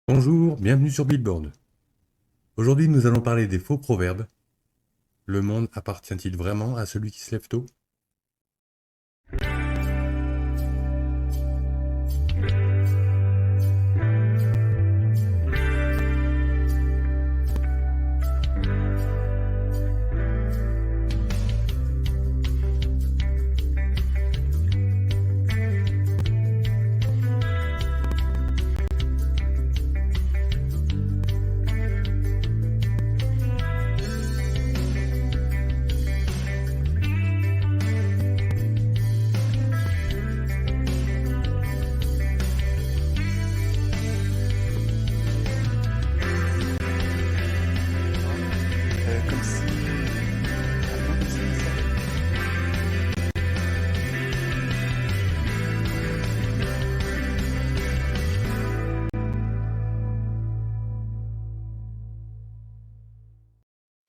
Bonjour, bienvenue sur Billboard. Aujourd'hui, nous allons parler des faux proverbes. Le monde appartient-il vraiment à celui qui se lève tôt? Comme si... Attends, comme si ça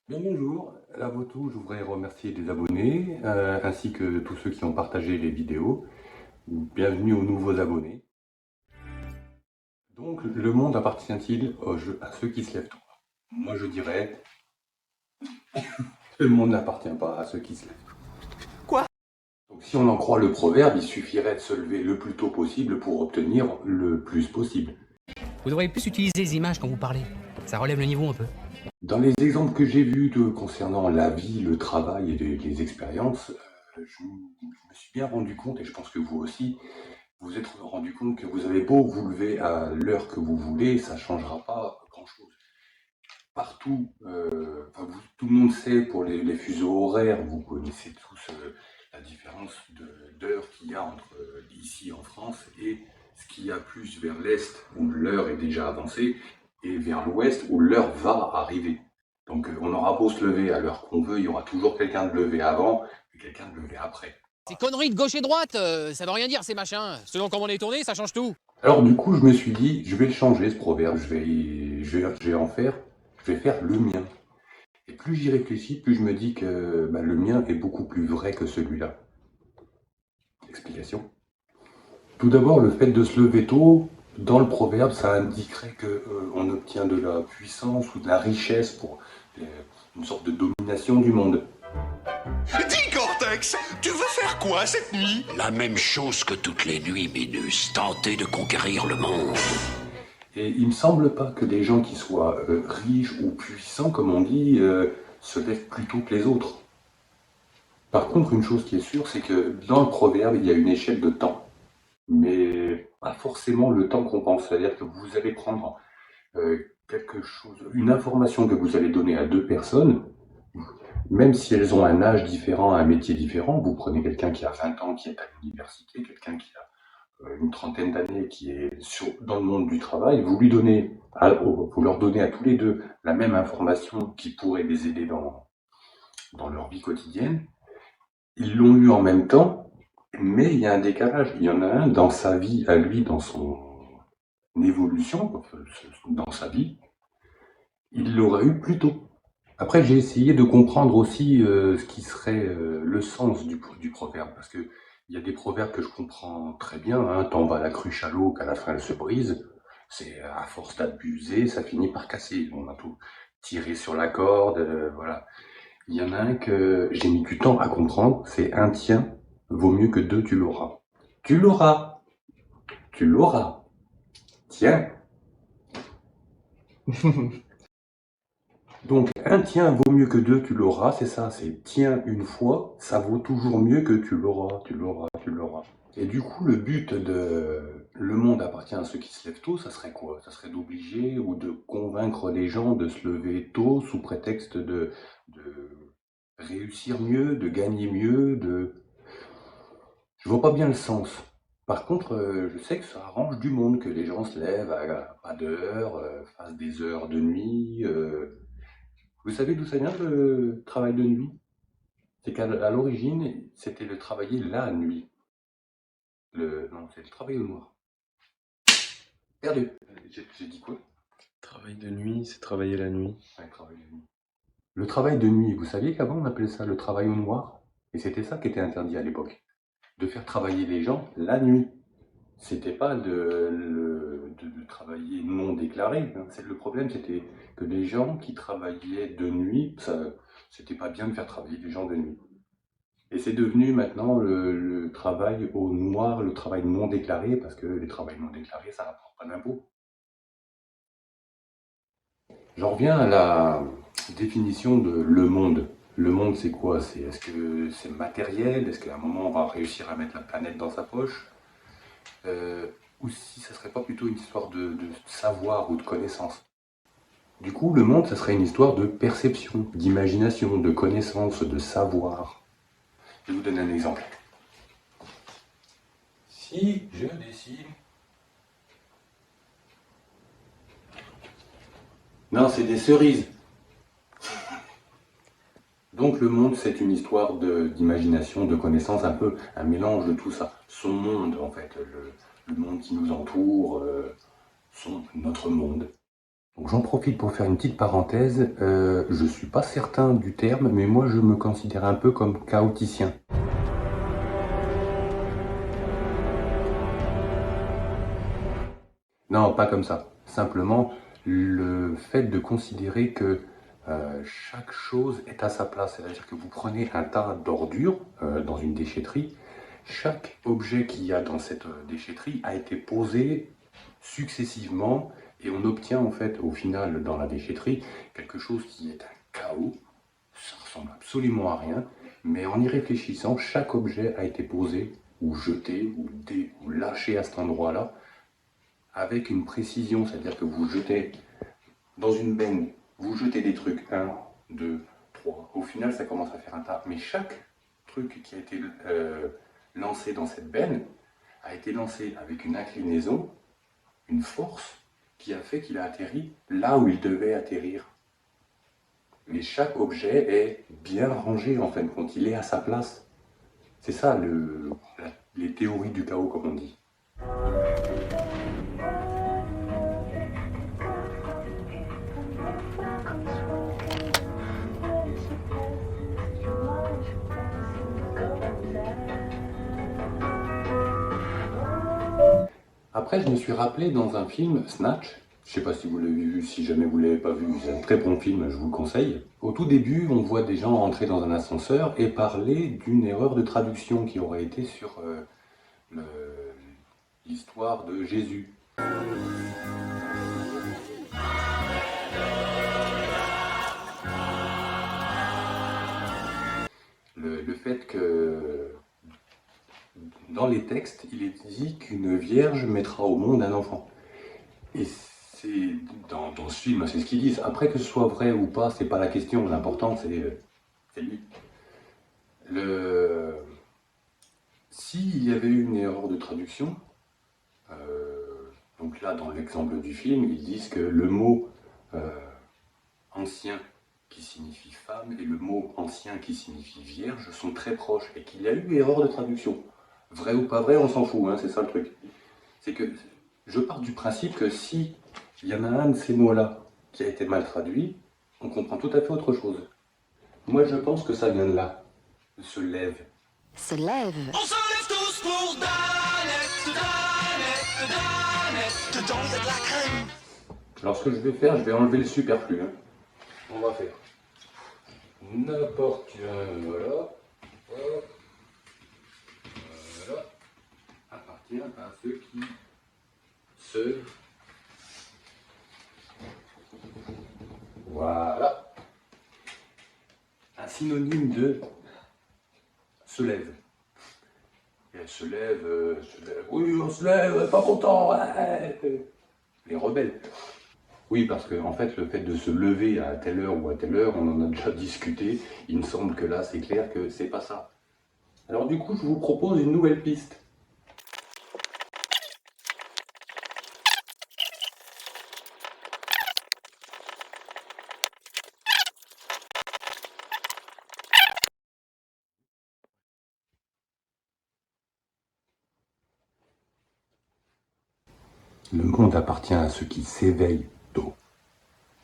Bien, bonjour. Avant tout, je voudrais remercier les abonnés, ainsi que tous ceux qui ont partagé les vidéos. Bienvenue aux nouveaux abonnés. Donc, le monde appartient-il à ceux qui se lèvent tôt? Moi, je dirais, le monde n'appartient pas à ceux qui se lèvent tôt. Quoi? Donc, si on en croit le proverbe, il suffirait de se lever le plus tôt possible pour obtenir le plus possible. Vous devriez plus utiliser les images quand vous parlez. Ça relève le niveau un peu. Dans les exemples que j'ai vus concernant la vie, le travail et les expériences, je me suis bien rendu compte, et je pense que vous aussi, vous vous êtes rendu compte que vous avez beau vous lever à l'heure que vous voulez, ça ne changera pas grand-chose. Partout, tout le monde sait pour les fuseaux horaires, vous connaissez tous la différence d'heure qu'il y a entre ici en France et ce qu'il y a plus vers l'est où l'heure est déjà avancée et vers l'ouest où l'heure va arriver. Donc on aura beau se lever à l'heure qu'on veut, il y aura toujours quelqu'un de levé avant et quelqu'un de levé après. Ces conneries de gauche et droite, ça veut rien dire ces machins. Selon comment on est tourné, ça change tout. Alors du coup, je me suis dit, je vais le changer ce proverbe, je vais faire le mien. Et plus j'y réfléchis, plus je me dis que le mien est beaucoup plus vrai que celui-là. Explication. Tout d'abord, le fait de se lever tôt, dans le proverbe, ça indiquerait qu'on obtient de la puissance ou de la richesse pour euh, une sorte de domination du monde. Dis Cortex, tu veux faire quoi cette nuit? La même chose que toutes les nuits, Minus, tenter de conquérir le monde. Et il me semble pas que des gens qui soient riches ou puissants, comme on dit, se lèvent plus tôt que les autres. Par contre, une chose qui est sûre, c'est que dans le proverbe, il y a une échelle de temps. Mais pas forcément le temps qu'on pense. C'est-à-dire que vous allez prendre quelque chose, une information que vous allez donner à deux personnes, même si elles ont un âge différent, un métier différent. Vous prenez quelqu'un qui a 20 ans, qui est à l'université, quelqu'un qui a une trentaine d'années, qui est dans le monde du travail, vous leur donnez à tous les deux la même information qui pourrait les aider dans leur vie quotidienne. Ils l'ont eu en même temps, mais il y a un décalage. Il y en a un dans sa vie, à lui, dans son évolution, dans sa vie, il l'aurait eu plus tôt. Après, j'ai essayé de comprendre aussi ce qui serait le sens du proverbe, parce que il y a des proverbes que je comprends très bien, hein, tant va la cruche à l'eau qu'à la fin elle se brise. C'est à force d'abuser, ça finit par casser. On a tout tiré sur la corde, voilà. Il y en a un que j'ai mis du temps à comprendre, c'est un tien vaut mieux que deux tu l'auras. Tu l'auras, tu l'auras. Tiens. Donc un tien vaut mieux que deux tu l'auras, c'est ça, c'est tiens une fois, ça vaut toujours mieux que tu l'auras, tu l'auras, tu l'auras. Et du coup, le but de le monde appartient à ceux qui se lèvent tôt, ça serait quoi? Ça serait d'obliger ou de convaincre les gens de se lever tôt sous prétexte de réussir mieux, de gagner mieux, Je vois pas bien le sens. Par contre, je sais que ça arrange du monde, que les gens se lèvent à pas d'heure, fassent des heures de nuit. Vous savez d'où ça vient le travail de nuit? C'est qu'à l'origine, c'était le travailler la nuit. Non, c'est le travail au noir. Perdu. J'ai dit quoi? Travail de nuit, c'est travailler la nuit. Ouais, travail de nuit. Le travail de nuit, vous saviez qu'avant on appelait ça le travail au noir? Et c'était ça qui était interdit à l'époque. De faire travailler les gens la nuit. c'était pas de travailler non déclaré, hein. Le problème, c'était que les gens qui travaillaient de nuit, c'était pas bien de faire travailler des gens de nuit. Et c'est devenu maintenant le travail au noir, le travail non déclaré, parce que les travails non déclarés, ça rapporte pas d'impôts. J'en reviens à la définition de le monde. Le monde, c'est quoi? Est-ce que c'est matériel? Est-ce qu'à un moment, on va réussir à mettre la planète dans sa poche? Ou si ça serait pas plutôt une histoire de savoir ou de connaissance? Du coup, le monde, ça serait une histoire de perception, d'imagination, de connaissance, de savoir. Je vais vous donner un exemple. Si je dessine... Non, c'est des cerises. Donc le monde, c'est une histoire d'imagination, de connaissance, un peu un mélange de tout ça. Son monde, en fait, le monde qui nous entoure, notre monde. Donc j'en profite pour faire une petite parenthèse. Je suis pas certain du terme, mais moi je me considère un peu comme chaoticien. Non, pas comme ça. Simplement, le fait de considérer que chaque chose est à sa place. C'est-à-dire que vous prenez un tas d'ordures dans une déchetterie. Chaque objet qu'il y a dans cette déchetterie a été posé successivement et on obtient en fait au final dans la déchetterie quelque chose qui est un chaos. Ça ressemble absolument à rien. Mais en y réfléchissant, chaque objet a été posé ou jeté ou lâché à cet endroit-là avec une précision, c'est-à-dire que vous jetez dans une benne, vous jetez des trucs, 1, 2, 3, au final ça commence à faire un tas, mais chaque truc qui a été lancé dans cette benne a été lancé avec une inclinaison, une force qui a fait qu'il a atterri là où il devait atterrir. Mais chaque objet est bien rangé en fin de compte, il est à sa place. C'est ça les théories du chaos comme on dit. Après, je me suis rappelé dans un film, Snatch, je sais pas si vous l'avez vu, si jamais vous l'avez pas vu, c'est un très bon film, je vous le conseille. Au tout début, on voit des gens entrer dans un ascenseur et parler d'une erreur de traduction qui aurait été sur l'histoire de Jésus. Le fait que dans les textes, il est dit qu'une vierge mettra au monde un enfant. Et c'est dans ce film, c'est ce qu'ils disent. Après, que ce soit vrai ou pas, c'est pas la question. L'important, c'est lui. S'il y avait eu une erreur de traduction, donc là, dans l'exemple du film, ils disent que le mot ancien qui signifie femme et le mot ancien qui signifie vierge sont très proches et qu'il y a eu erreur de traduction. Vrai ou pas vrai, on s'en fout, hein, c'est ça le truc. C'est que je pars du principe que si il y en a un de ces mots-là qui a été mal traduit, on comprend tout à fait autre chose. Moi, je pense que ça vient de là. Se lève. Se lève. On se lève tous pour Danette, dedans il y a de la crème. Alors ce que je vais faire, je vais enlever le superflu. Hein. On va faire n'importe quel, voilà. Hop. Voilà. Appartient à ceux qui se... Voilà. Un synonyme de se lève. Et elle se lève, oui, on se lève, pas content, ouais. Les rebelles. Oui, parce que en fait, le fait de se lever à telle heure ou à telle heure, on en a déjà discuté. Il me semble que là, c'est clair que c'est pas ça. Alors du coup, je vous propose une nouvelle piste. Le monde appartient à ceux qui s'éveillent tôt.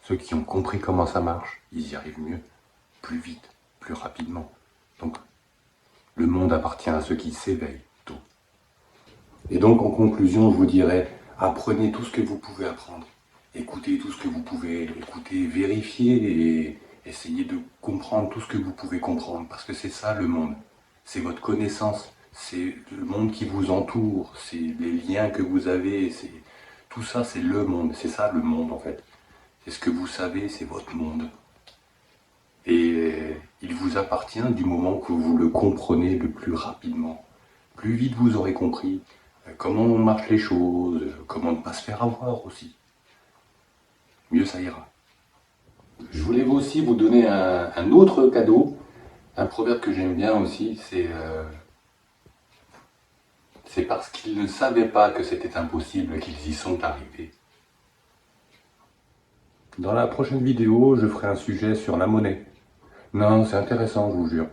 Ceux qui ont compris comment ça marche, ils y arrivent mieux, plus vite, plus rapidement. Donc, le monde appartient à ceux qui s'éveillent tôt. Et donc en conclusion, je vous dirais, apprenez tout ce que vous pouvez apprendre. Écoutez tout ce que vous pouvez écouter, vérifiez et essayez de comprendre tout ce que vous pouvez comprendre. Parce que c'est ça le monde. C'est votre connaissance, c'est le monde qui vous entoure, c'est les liens que vous avez, tout ça c'est le monde, c'est ça le monde en fait. C'est ce que vous savez, c'est votre monde. Et il vous appartient du moment que vous le comprenez le plus rapidement. Plus vite vous aurez compris comment marchent les choses, comment ne pas se faire avoir aussi, mieux ça ira. Je voulais aussi vous donner un autre cadeau, un proverbe que j'aime bien aussi, c'est parce qu'ils ne savaient pas que c'était impossible qu'ils y sont arrivés. Dans la prochaine vidéo, je ferai un sujet sur la monnaie. Non, c'est intéressant, je vous jure.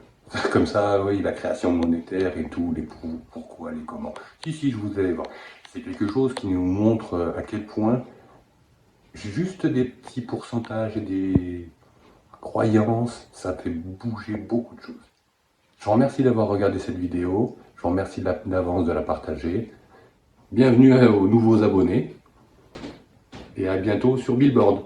Comme ça, oui, la création monétaire et tout, les pourquoi, les comment. Si, je vous allez voir. C'est quelque chose qui nous montre à quel point juste des petits pourcentages et des croyances, ça fait bouger beaucoup de choses. Je vous remercie d'avoir regardé cette vidéo. Je vous remercie d'avance de la partager. Bienvenue aux nouveaux abonnés. Et à bientôt sur Billboard.